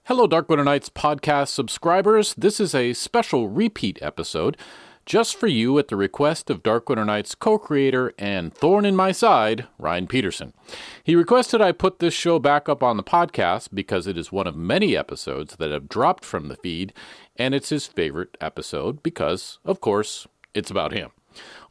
Hello, Dark Winter Nights podcast subscribers. This is a special repeat episode just for you at the request of Dark Winter Nights co-creator and thorn in my side, Ryan Peterson. He requested I put this show back up on the podcast because it is one of many episodes that have dropped from the feed, and it's his favorite episode because, of course, it's about him.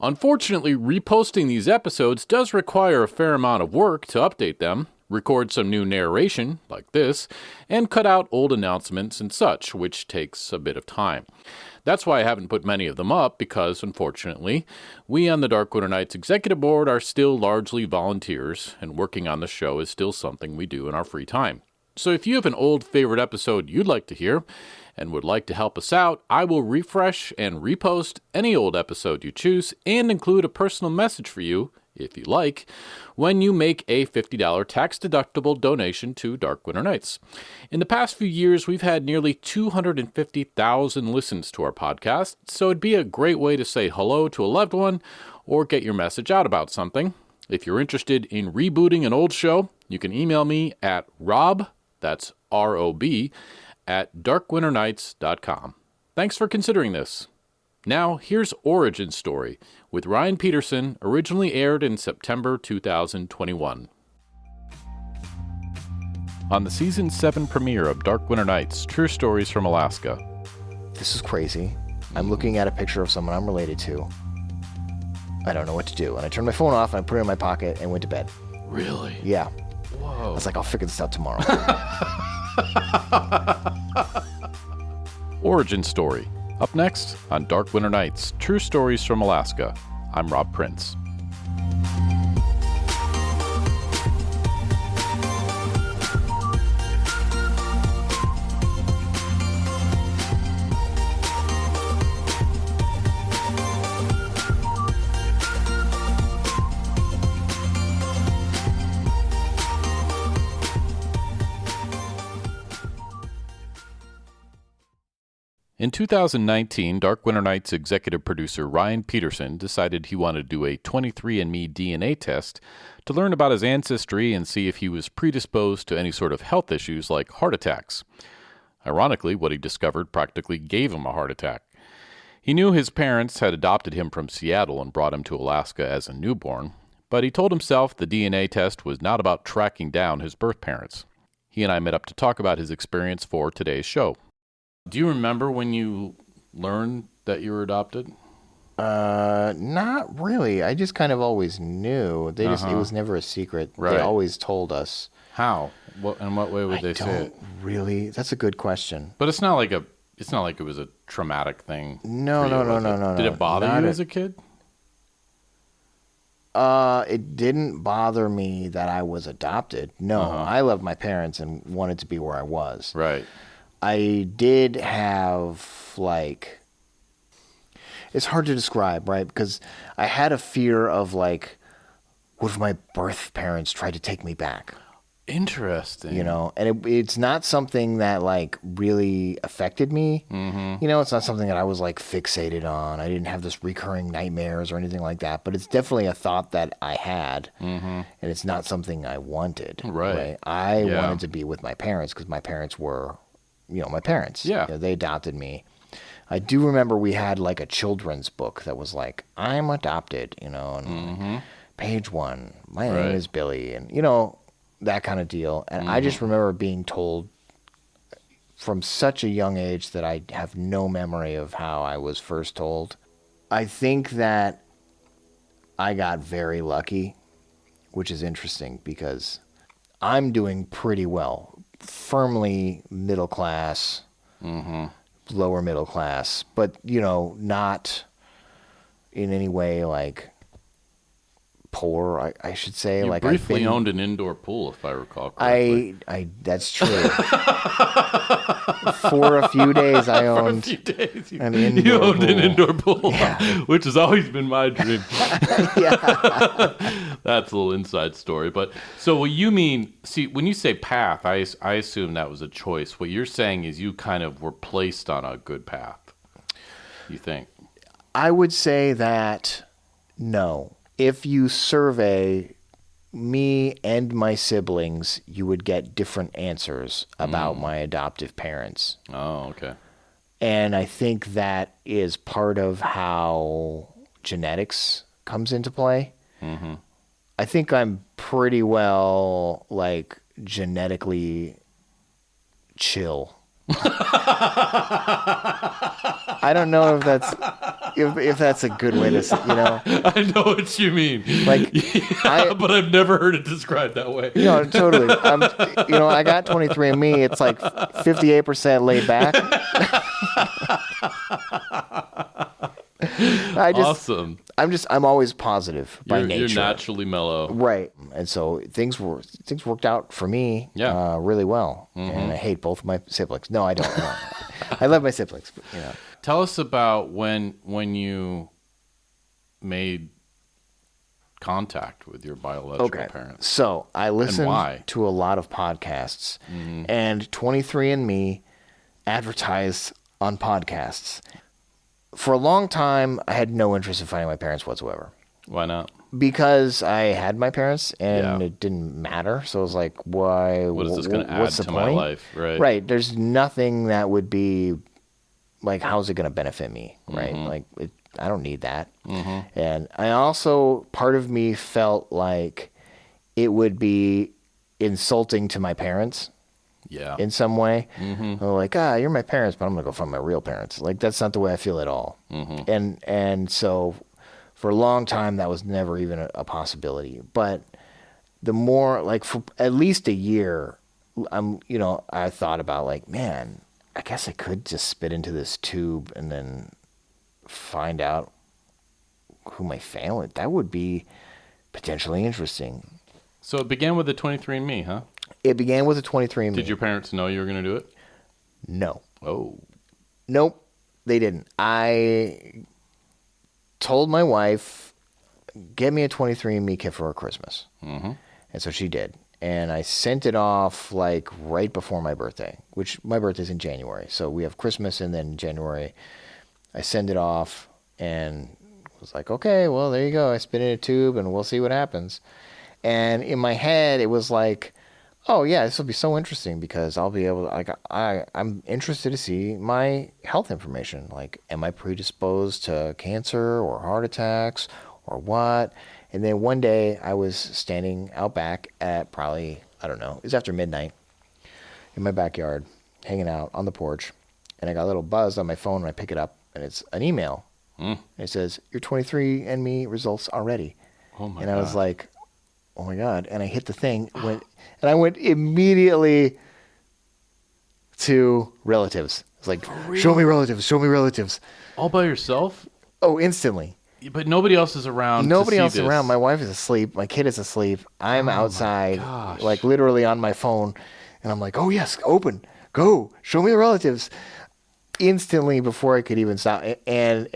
Unfortunately, reposting these episodes does require a fair amount of work to update them, record some new narration, like this, and cut out old announcements and such, which takes a bit of time. That's why I haven't put many of them up, because, unfortunately, we on the Dark Winter Nights Executive Board are still largely volunteers, and working on the show is still something we do in our free time. So if you have an old favorite episode you'd like to hear, and would like to help us out, I will refresh and repost any old episode you choose, and include a personal message for you, if you like, when you make a $50 tax-deductible donation to Dark Winter Nights. In the past few years, we've had nearly 250,000 listens to our podcast, so it'd be a great way to say hello to a loved one or get your message out about something. If you're interested in rebooting an old show, you can email me at rob, that's R-O-B, at darkwinternights.com. Thanks for considering this. Now, here's Origin Story with Ryan Peterson, originally aired in September 2021. On the Season 7 premiere of Dark Winter Nights, True Stories from Alaska. This is crazy. I'm looking at a picture of someone I'm related to. I don't know what to do. And I turned my phone off and I put it in my pocket and went to bed. Really? Yeah. Whoa. I was like, I'll figure this out tomorrow. Origin Story. Up next on Dark Winter Nights, True Stories from Alaska. I'm Rob Prince. In 2019, Dark Winter Nights executive producer Ryan Peterson decided he wanted to do a 23andMe DNA test to learn about his ancestry and see if he was predisposed to any sort of health issues like heart attacks. Ironically, what he discovered practically gave him a heart attack. He knew his parents had adopted him from Seattle and brought him to Alaska as a newborn, but he told himself the DNA test was not about tracking down his birth parents. He and I met up to talk about his experience for today's show. Do you remember when you learned that you were adopted? Not really. I just kind of always knew. It was never a secret. Right. They always told us. How? In what way would they say it? Really. That's a good question. But it's not like it was a traumatic thing. No. Did it bother you as a kid? It didn't bother me that I was adopted. No, I loved my parents and wanted to be where I was. Right. I did have, it's hard to describe, right? Because I had a fear of, what if my birth parents tried to take me back? Interesting. And it's not something that, really affected me. Mm-hmm. It's not something that I was, fixated on. I didn't have this recurring nightmares or anything like that. But it's definitely a thought that I had. Mm-hmm. And it's not something I wanted. Right. I wanted to be with my parents because my parents were... my parents. Yeah. They adopted me. I do remember we had a children's book that was I'm adopted, and page 1, my name is Billy, and that kind of deal. And I just remember being told from such a young age that I have no memory of how I was first told. I think that I got very lucky, which is interesting because I'm doing pretty well. Firmly middle class, lower middle class, but, not in any way poor, I should say. You briefly owned an indoor pool, if I recall correctly. That's true. For a few days, I owned an indoor pool. Yeah. Which has always been my dream. Yeah. That's a little inside story. But so what you mean, when you say path, I assume that was a choice. What you're saying is you kind of were placed on a good path, you think? I would say that no. If you survey me and my siblings, you would get different answers about my adoptive parents. Oh, okay. And I think that is part of how genetics comes into play. Mm-hmm. I think I'm pretty well, like, genetically chill. I don't know if that's a good way to say, I know what you mean. Like, but I've never heard it described that way. Totally. I got 23andMe. It's like 58% laid back. Awesome. I'm always positive by nature. You're naturally mellow. Right. And so things worked out for me really well. Mm-hmm. And I hate both of my siblings. No, I don't. No. I love my siblings. But, Tell us about when you made contact with your biological parents. So I listened to a lot of podcasts, and 23andMe advertised on podcasts. For a long time, I had no interest in finding my parents whatsoever. Why not? Because I had my parents, and it didn't matter. So I was like, why? What is this going to add to my life? Right. Right. There's nothing that would be like, how's it going to benefit me? Right. Like, I don't need that. Mm-hmm. And I also, part of me felt like it would be insulting to my parents. Yeah. In some way. Mm-hmm. Like, you're my parents, but I'm going to go find my real parents. Like, that's not the way I feel at all. Mm-hmm. And so for a long time, that was never even a possibility. But the more, like, for at least a year, I thought about, like, man, I guess I could just spit into this tube and then find out who my family, that would be potentially interesting. So it began with the 23andMe, huh? It began with a 23andMe. Did your parents know you were going to do it? No. Oh. Nope, they didn't. I told my wife, get me a 23andMe kit for her Christmas. Mm-hmm. And so she did. And I sent it off like right before my birthday, which my birthday's in January. So we have Christmas and then January. I send it off and was like, okay, well, there you go. I spit in a tube and we'll see what happens. And in my head, it was like, oh, yeah, this will be so interesting because I'll be able to, like, I'm interested to see my health information. Like, am I predisposed to cancer or heart attacks or what? And then one day I was standing out back at probably, I don't know, it was after midnight in my backyard, hanging out on the porch. And I got a little buzz on my phone and I pick it up and it's an email. And it says, your 23andMe results are ready. Oh my God. And I was like, oh my God. And I hit the thing, and I went immediately to relatives. It's like, show me relatives. All by yourself? Oh, instantly. But nobody else is around. Nobody else is around. My wife is asleep. My kid is asleep. I'm outside, like literally on my phone. And I'm like, oh yes, open, go, show me the relatives. Instantly before I could even stop. And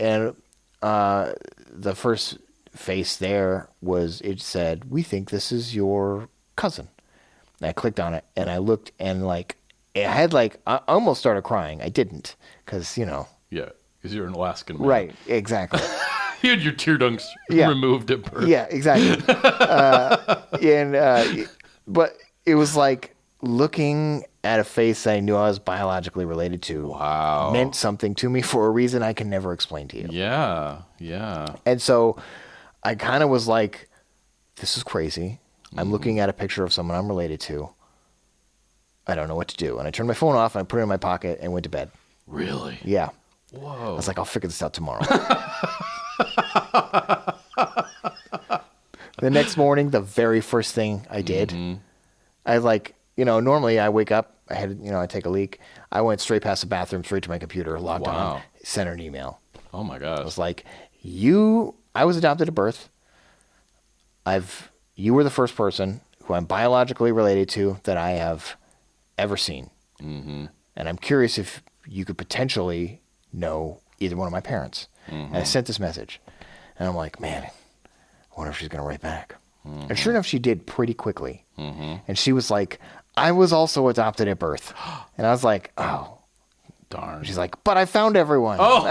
the first face there was, it said, we think this is your cousin. And I clicked on it and I looked and like, it had like, I almost started crying. I didn't because, Yeah, because you're an Alaskan man. Right, exactly. You had your tear ducts removed at birth. Yeah, exactly. But it was like looking at a face I knew I was biologically related to. Wow. Meant something to me for a reason I can never explain to you. Yeah. And so I kind of was like, this is crazy. I'm looking at a picture of someone I'm related to. I don't know what to do. And I turned my phone off and I put it in my pocket and went to bed. Really? Yeah. Whoa. I was like, I'll figure this out tomorrow. The next morning, the very first thing I did, I like, normally I wake up, I take a leak. I went straight past the bathroom, straight to my computer, logged on, sent her an email. Oh my gosh. I was like, I was adopted at birth. You were the first person who I'm biologically related to that I have ever seen. Mm-hmm. And I'm curious if you could potentially know either one of my parents. Mm-hmm. And I sent this message. And I'm like, man, I wonder if she's going to write back. Mm-hmm. And sure enough, she did pretty quickly. Mm-hmm. And she was like, I was also adopted at birth. And I was like, oh, Darn. She's like, but I found everyone. Oh,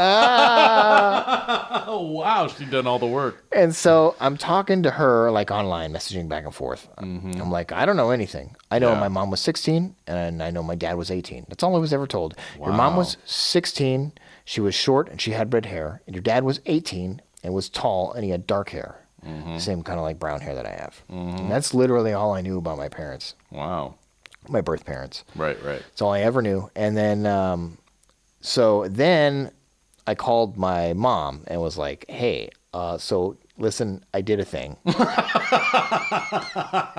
oh wow. She's done all the work. And so I'm talking to her like online, messaging back and forth. I'm like, I don't know anything. I know my mom was 16 and I know my dad was 18. That's all I was ever told. Wow. Your mom was 16. She was short and she had red hair. And your dad was 18 and was tall and he had dark hair. Same kind of like brown hair that I have. And that's literally all I knew about my parents. Wow. My birth parents. Right. That's all I ever knew. And then, so then I called my mom and was like, hey, so listen, I did a thing.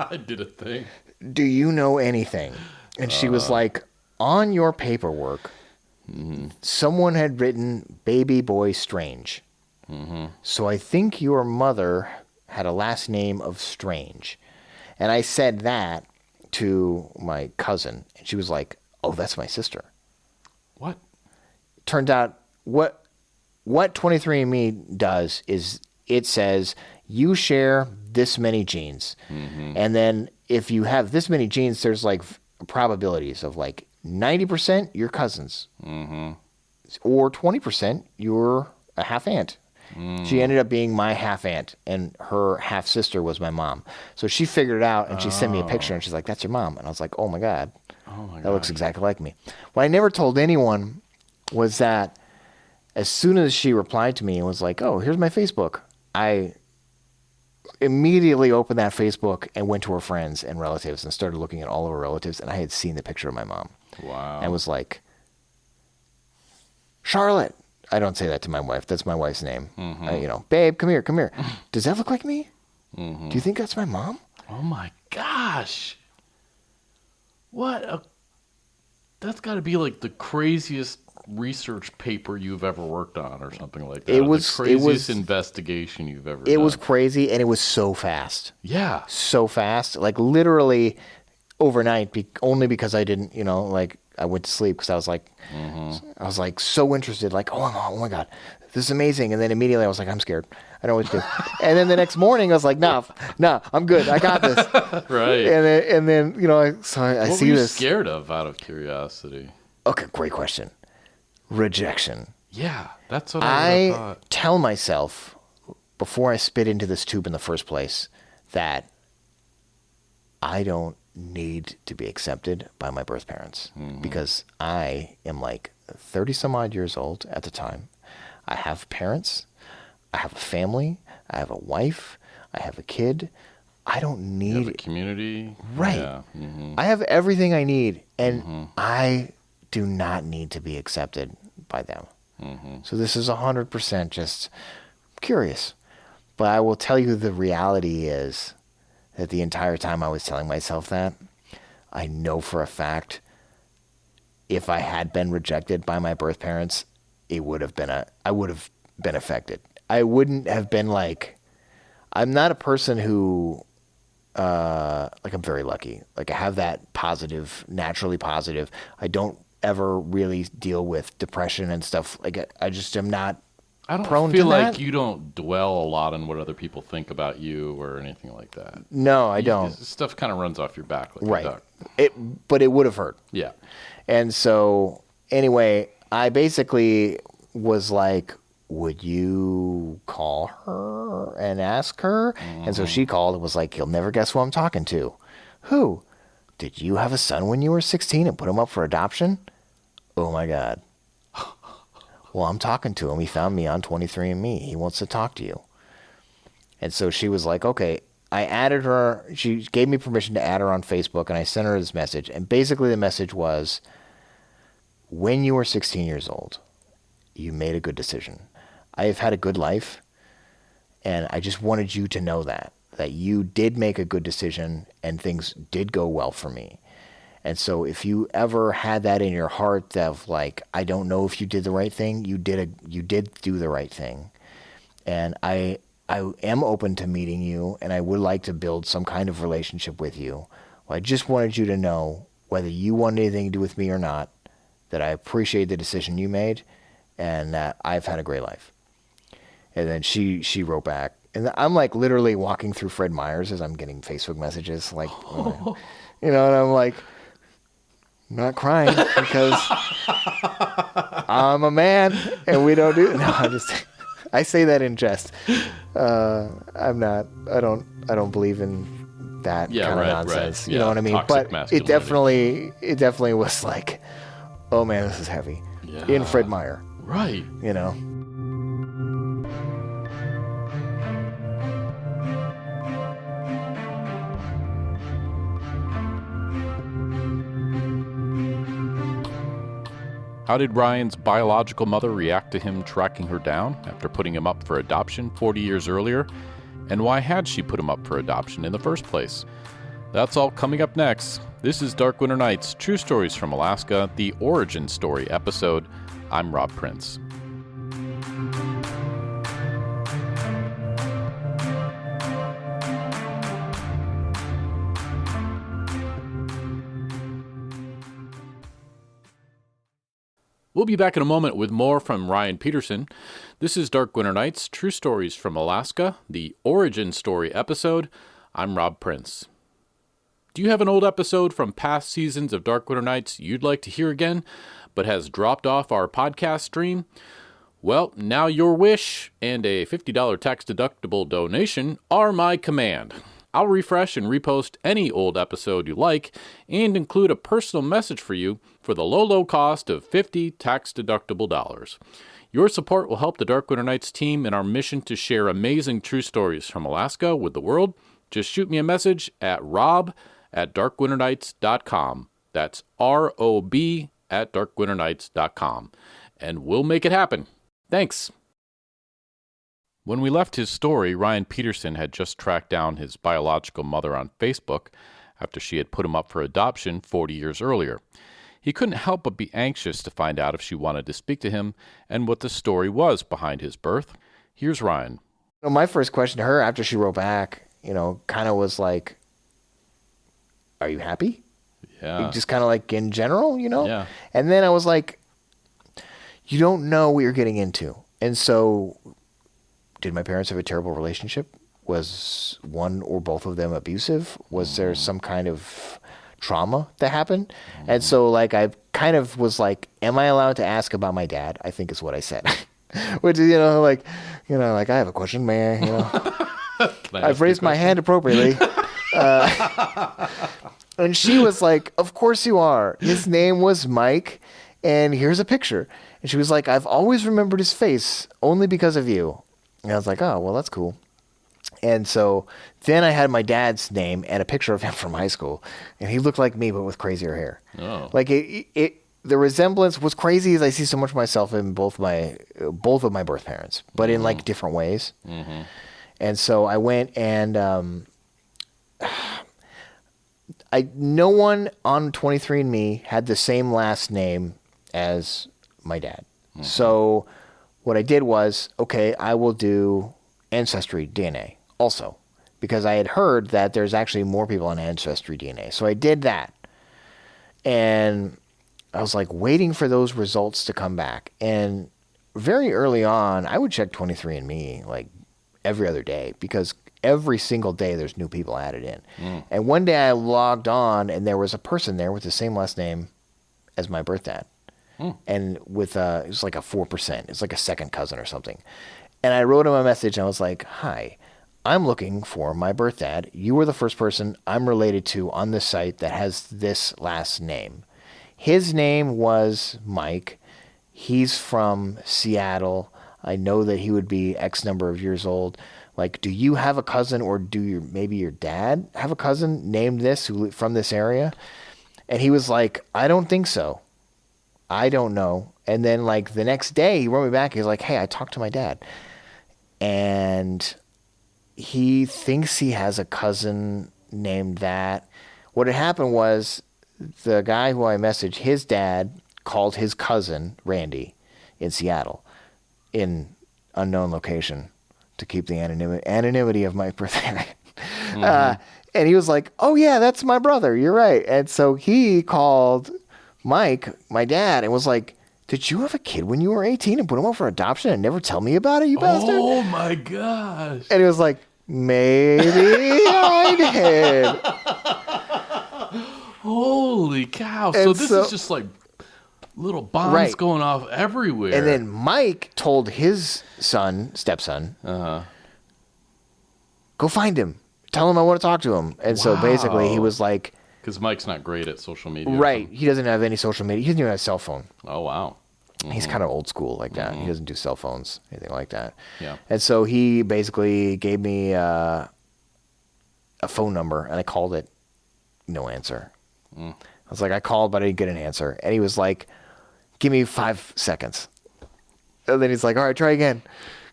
I did a thing. Do you know anything? And she was like, on your paperwork, someone had written baby boy Strange. So I think your mother had a last name of Strange. And I said that to my cousin, and she was like, oh, that's my sister. What? Turns out what 23andMe does is it says you share this many genes. And then if you have this many genes, there's like probabilities of like 90% you're cousins. Or 20% you're a half aunt. She ended up being my half aunt, and her half sister was my mom. So she figured it out, and she sent me a picture, and she's like, that's your mom. And I was like, oh my God, that looks exactly like me. What I never told anyone was that as soon as she replied to me and was like, oh, here's my Facebook, I immediately opened that Facebook and went to her friends and relatives and started looking at all of her relatives, and I had seen the picture of my mom. Wow. And was like, Charlotte. I don't say that to my wife. That's my wife's name. Babe, come here. Does that look like me? Do you think that's my mom? Oh my gosh. That's got to be like the craziest research paper you've ever worked on or something like that. The craziest investigation you've ever done. It was crazy, and it was so fast. Yeah. So fast. Like literally overnight, only because I didn't, I went to sleep because I was like, so interested, like, oh my God, this is amazing. And then immediately I was like, I'm scared. I don't know what to do. And then the next morning I was like, no, I'm good. I got this. Right. And then I what see were you this. scared of out of curiosity? Okay, great question. Rejection. Yeah, that's what I thought. Tell myself before I spit into this tube in the first place that I don't need to be accepted by my birth parents because I am like 30 some odd years old at the time. I have parents, I have a family, I have a wife, I have a kid. I don't need you have a community. Right. Yeah. I have everything I need, and I do not need to be accepted by them. So this is 100% just curious. But I will tell you the reality is that the entire time I was telling myself that, I know for a fact if I had been rejected by my birth parents, I would have been affected. I wouldn't have been like, I'm not a person who, I'm very lucky. Like I have that positive, naturally positive. I don't ever really deal with depression and stuff. Like I just am not I don't prone feel to like that. you don't dwell a lot on what other people think about you or anything like that. No, I don't. Stuff kind of runs off your back like Right. a duck. But it would have hurt. Yeah. And so anyway, I basically was like, would you call her and ask her? And so she called and was like, you'll never guess who I'm talking to. Who? Did you have a son when you were 16 and put him up for adoption? Oh my God. Well, I'm talking to him. He found me on 23andMe. He wants to talk to you. And so she was like, okay. I added her. She gave me permission to add her on Facebook, and I sent her this message. And basically the message was, when you were 16 years old, you made a good decision. I have had a good life, and I just wanted you to know that you did make a good decision, and things did go well for me. And so if you ever had that in your heart of like, I don't know if you did the right thing, you did do the right thing. And I am open to meeting you, and I would like to build some kind of relationship with you. Well, I just wanted you to know, whether you wanted anything to do with me or not, that I appreciate the decision you made, and that I've had a great life. And then she wrote back. And I'm like literally walking through Fred Meyer's as I'm getting Facebook messages, like, and I'm like, I'm not crying because I'm a man, and we don't do. No, I say that in jest. I'm not. I don't believe in that kind of nonsense. Right. You know what I mean? Toxic But it definitely was like, oh man, this is heavy. Yeah. In Fred Meyer. Right. You know. How did Ryan's biological mother react to him tracking her down after putting him up for adoption 40 years earlier? And why had she put him up for adoption in the first place? That's all coming up next. This is Dark Winter Nights, True Stories from Alaska, the Origin Story episode. I'm Rob Prince. We'll be back in a moment with more from Ryan Peterson. This is Dark Winter Nights, True Stories from Alaska, the Origin Story episode. I'm Rob Prince. Do you have an old episode from past seasons of Dark Winter Nights you'd like to hear again, but has dropped off our podcast stream? Well, now your wish and a $50 tax-deductible donation are my command. I'll refresh and repost any old episode you like and include a personal message for you for the low cost of $50 tax-deductible dollars. Your support will help the Dark Winter Nights team in our mission to share amazing true stories from Alaska with the world. Just shoot me a message at rob@darkwinternights.com. That's ROB@darkwinternights.com. And we'll make it happen. Thanks. When we left his story, Ryan Peterson had just tracked down his biological mother on Facebook after she had put him up for adoption 40 years earlier. He couldn't help but be anxious to find out if she wanted to speak to him and what the story was behind his birth. Here's Ryan. My first question to her after she wrote back, kind of was like, are you happy? Yeah. Just kind of like in general, Yeah. And then I was like, you don't know what you're getting into. And so, did my parents have a terrible relationship? Was one or both of them abusive? Was there some kind of trauma that happened? And so I kind of was like, am I allowed to ask about my dad? I think is what I said. Which is, I have a question, may I, I've raised my hand appropriately. And she was like, of course you are. His name was Mike, and here's a picture. And she was like, I've always remembered his face only because of you. And I was like, oh, well, that's cool. And so then I had my dad's name and a picture of him from high school, and he looked like me, but with crazier hair. Oh. The resemblance was crazy as I see so much of myself in both of my birth parents, but in different ways. Mm-hmm. And so I went and no one on 23andMe had the same last name as my dad. Mm-hmm. So what I did was, okay, I will do Ancestry DNA also, because I had heard that there's actually more people on Ancestry DNA. So I did that. And I was waiting for those results to come back. And very early on, I would check 23andMe every other day, because every single day there's new people added in. And one day I logged on and there was a person there with the same last name as my birth dad. And with it was like a 4%. It's like a second cousin or something. And I wrote him a message and I was like, hi, I'm looking for my birth dad. You were the first person I'm related to on this site that has this last name. His name was Mike. He's from Seattle. I know that he would be X number of years old. Do you have a cousin, or maybe your dad have a cousin named this from this area? And he was like, I don't think so. I don't know. And then the next day he wrote me back. He was like, hey, I talked to my dad. And he thinks he has a cousin named that. What had happened was the guy who I messaged, his dad called his cousin, Randy, in Seattle, in unknown location, to keep the anonymity of my birthday. And he was like, oh yeah, that's my brother. You're right. And so he called Mike, my dad, and was like, did you have a kid when you were 18 and put him up for adoption and never tell me about it, you bastard? Oh my gosh. And he was like, maybe I did. Holy cow. So this is just Little bombs Right. going off everywhere. And then Mike told his stepson, go find him. Tell him I want to talk to him. And so basically he was like... Because Mike's not great at social media. Right. He doesn't have any social media. He doesn't even have a cell phone. Oh, wow. He's kind of old school like that. He doesn't do cell phones, anything like that. Yeah. And so he basically gave me a phone number, and I called it. No answer. I was like, I called, but I didn't get an answer. And he was like, give me 5 seconds. And then he's like, all right, try again.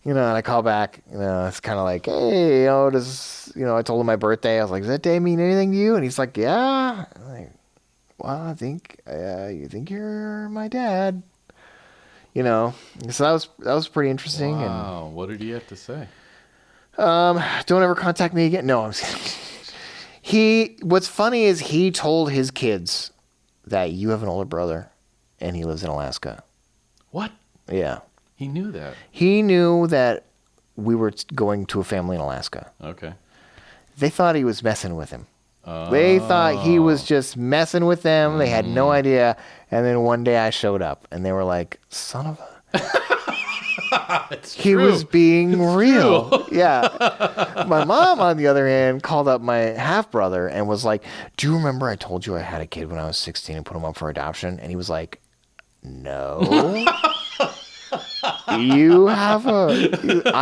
And I call back. It's kind of like, hey, I told him my birthday. I was like, does that day mean anything to you? And he's like, yeah. I'm like, well, I think you think you're my dad. So that was pretty interesting. Wow. What did he have to say? Don't ever contact me again. No, I'm what's funny is he told his kids that you have an older brother and he lives in Alaska. What? Yeah. He knew that. He knew that we were going to a family in Alaska. Okay. They thought he was messing with him. They thought he was just messing with them. They had no idea. And then one day I showed up and they were like, son of a... He was being real. Yeah. My mom, on the other hand, called up my half-brother and was like, do you remember I told you I had a kid when I was 16 and put him up for adoption? And he was like, no. I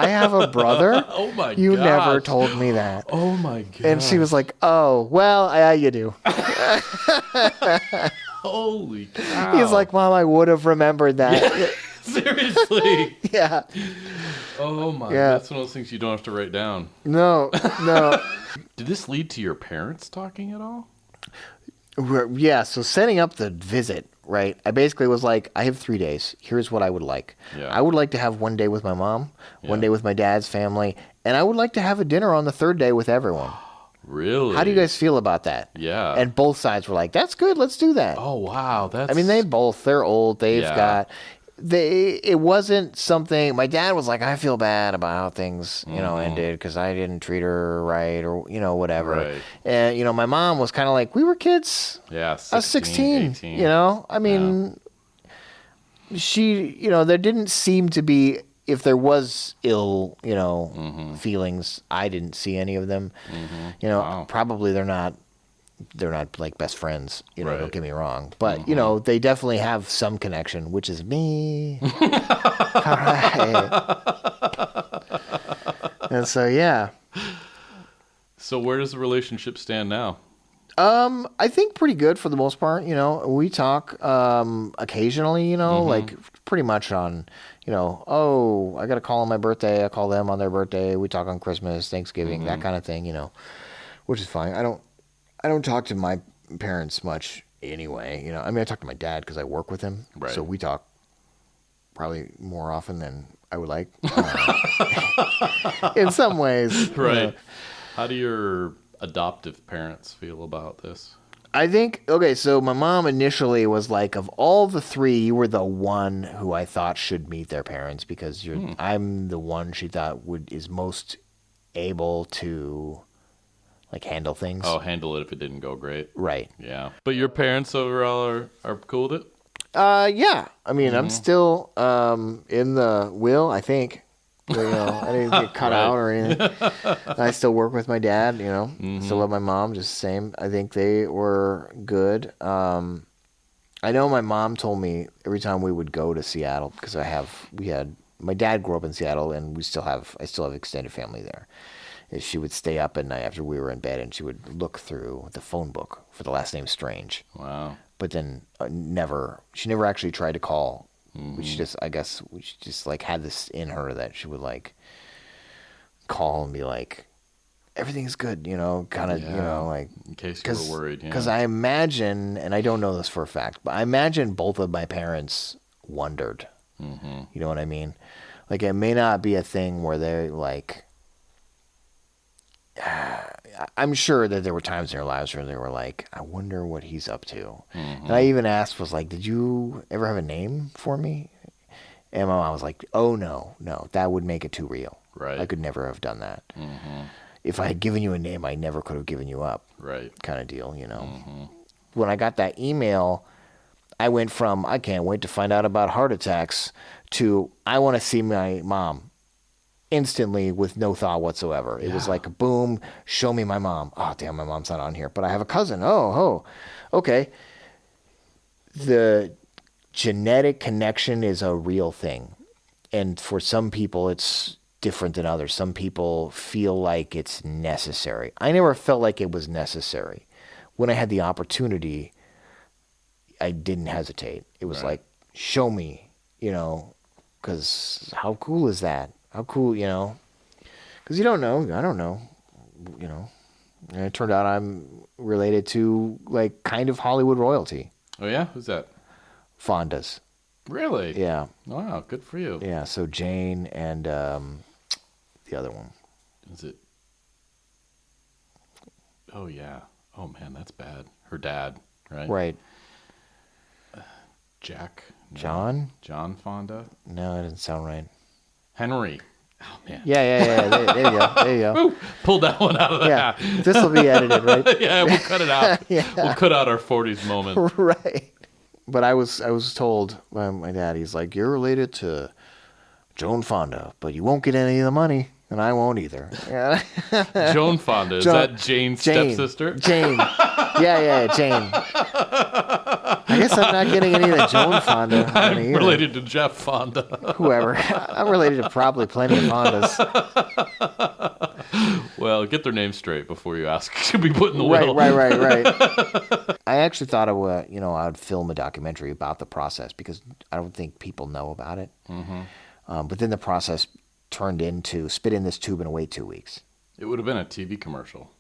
have a brother? Oh, my God. You never told me that. Oh, my God. And she was like, oh, well, yeah, you do. Holy cow. He's like, Mom, I would have remembered that. Seriously. Yeah. Oh, my. Yeah. That's one of those things you don't have to write down. No. Did this lead to your parents talking at all? Yeah, so setting up the visit, right? I basically was like, I have 3 days. Here's what I would like. Yeah. I would like to have 1 day with my mom, 1 day with my dad's family, and I would like to have a dinner on the 3rd day with everyone. Really? How do you guys feel about that? Yeah. And both sides were like, that's good, let's do that. Oh, wow. That's... I mean, they're old, it wasn't something, my dad was like, I feel bad about how things, ended because I didn't treat her right or, whatever. Right. And, my mom was kind of like, we were kids. Yeah, I was 16, 18. I mean, she, there didn't seem to be, if there was ill, feelings, I didn't see any of them. Probably they're not like best friends, right. Don't get me wrong. But, they definitely have some connection, which is me. All right. And so, yeah. So where does the relationship stand now? I think pretty good for the most part. We talk occasionally, like pretty much on, oh, I got to call on my birthday. I call them on their birthday. We talk on Christmas, Thanksgiving, that kind of thing, which is fine. I don't talk to my parents much anyway. I mean, I talk to my dad because I work with him. Right. So we talk probably more often than I would like. In some ways. Right. How do your adoptive parents feel about this? I think, okay, so my mom initially was like, of all the three, you were the one who I thought should meet their parents because I'm the one she thought is most able to... like handle things. Oh, handle it if it didn't go great. Right. Yeah. But your parents overall are cool with it? Yeah. I mean, I'm still in the will, I think. I didn't get cut out or anything. I still work with my dad, Still love my mom, just the same. I think they were good. I know my mom told me every time we would go to Seattle, because my dad grew up in Seattle and I still have extended family there. She would stay up at night after we were in bed, and she would look through the phone book for the last name Strange. Wow. But then she never actually tried to call. She just like had this in her that she would like call and be like, everything's good, like. In case you were worried. Because I imagine, and I don't know this for a fact, but I imagine both of my parents wondered. You know what I mean? Like, it may not be a thing where they're like, I'm sure that there were times in their lives where they were like, I wonder what he's up to. And I even asked, was like, did you ever have a name for me? And my mom was like, oh, no, that would make it too real. Right. I could never have done that. If I had given you a name, I never could have given you up. Right. Kind of deal, When I got that email, I went from, I can't wait to find out about heart attacks to, I want to see my mom instantly with no thought whatsoever. It was like, boom, show me my mom. Oh, damn, my mom's not on here, but I have a cousin. Oh, okay. The genetic connection is a real thing. And for some people, it's different than others. Some people feel like it's necessary. I never felt like it was necessary. When I had the opportunity, I didn't hesitate. It was like, show me, because how cool is that? How cool, because you don't know. I don't know, And it turned out I'm related to, like, kind of Hollywood royalty. Oh, yeah? Who's that? Fondas. Really? Yeah. Wow, good for you. Yeah, so Jane and the other one. Is it? Oh, yeah. Oh, man, that's bad. Her dad, right? Right. Jack? No. John? John Fonda? No, it doesn't sound right. Henry. Oh, man. Yeah. There you go. Ooh, pulled that one out of the hat. This will be edited, right? Yeah, we'll cut it out. Yeah. We'll cut out our 40s moment. Right. But I was told by my dad, he's like, you're related to Joan Fonda, but you won't get any of the money, and I won't either. Yeah. Joan Fonda. Is that Jane's stepsister? Jane. Yeah, Jane. I guess I'm not getting any of the Joan Fonda money I'm related to Jeff Fonda. Whoever. I'm related to probably plenty of Fondas. Well, get their names straight before you ask to be put in the will. Right. I actually thought I would film a documentary about the process because I don't think people know about it. Mm-hmm. But then the process turned into spit in this tube and wait 2 weeks. It would have been a TV commercial.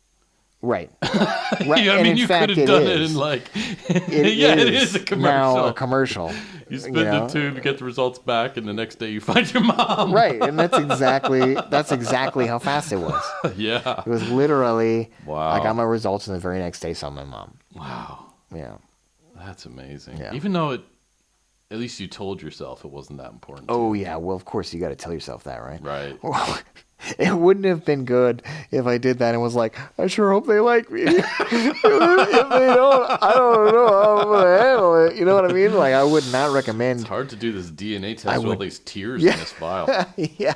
Right. I mean, you could have done it in like... it is a commercial. Now a commercial. You spit in the tube, you get the results back, and the next day you find your mom. Right, and that's exactly how fast it was. Yeah. It was literally, wow. I got my results, and the very next day saw my mom. Wow. Yeah. That's amazing. Yeah. Even though at least you told yourself it wasn't that important. Oh, yeah. Well, of course, you got to tell yourself that, right? Right. Well, it wouldn't have been good if I did that and was like, I sure hope they like me. If they don't, I don't know how I'm going to handle it. You know what I mean? Like, I would not recommend. It's hard to do this DNA test with all these tears in this vial. Yeah.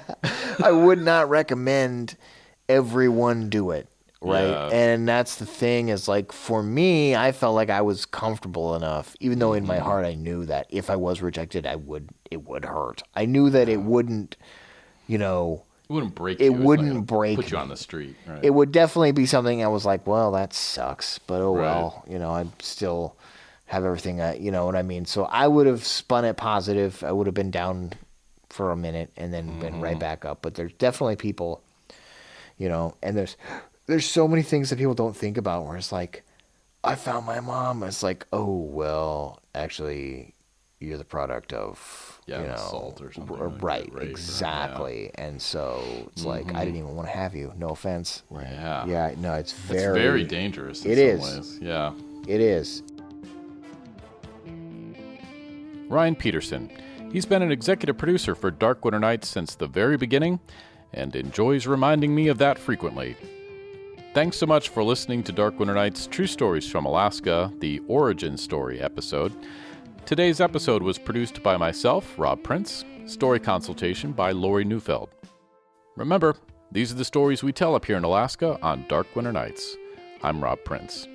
I would not recommend everyone do it. Right. Yeah. And that's the thing is, like, for me, I felt like I was comfortable enough, even though in my heart I knew that if I was rejected, it would hurt. I knew that it wouldn't, It wouldn't break you. It wouldn't break put you on the street. Right. It would definitely be something I was like, well, that sucks. But oh right. well, I'd still have everything, you know what I mean? So I would have spun it positive. I would have been down for a minute and then been right back up. But there's definitely people, and there's so many things that people don't think about where it's like, I found my mom. It's like, oh, well, actually, you're the product of, assault or something. Right, exactly. And so it's like, I didn't even want to have you. No offense. Right. Yeah. Yeah, no, it's very dangerous in some ways. Yeah. It is. Ryan Peterson. He's been an executive producer for Dark Winter Nights since the very beginning and enjoys reminding me of that frequently. Thanks so much for listening to Dark Winter Nights True Stories from Alaska, the Origin Story episode. Today's episode was produced by myself, Rob Prince, story consultation by Lori Neufeld. Remember, these are the stories we tell up here in Alaska on Dark Winter Nights. I'm Rob Prince.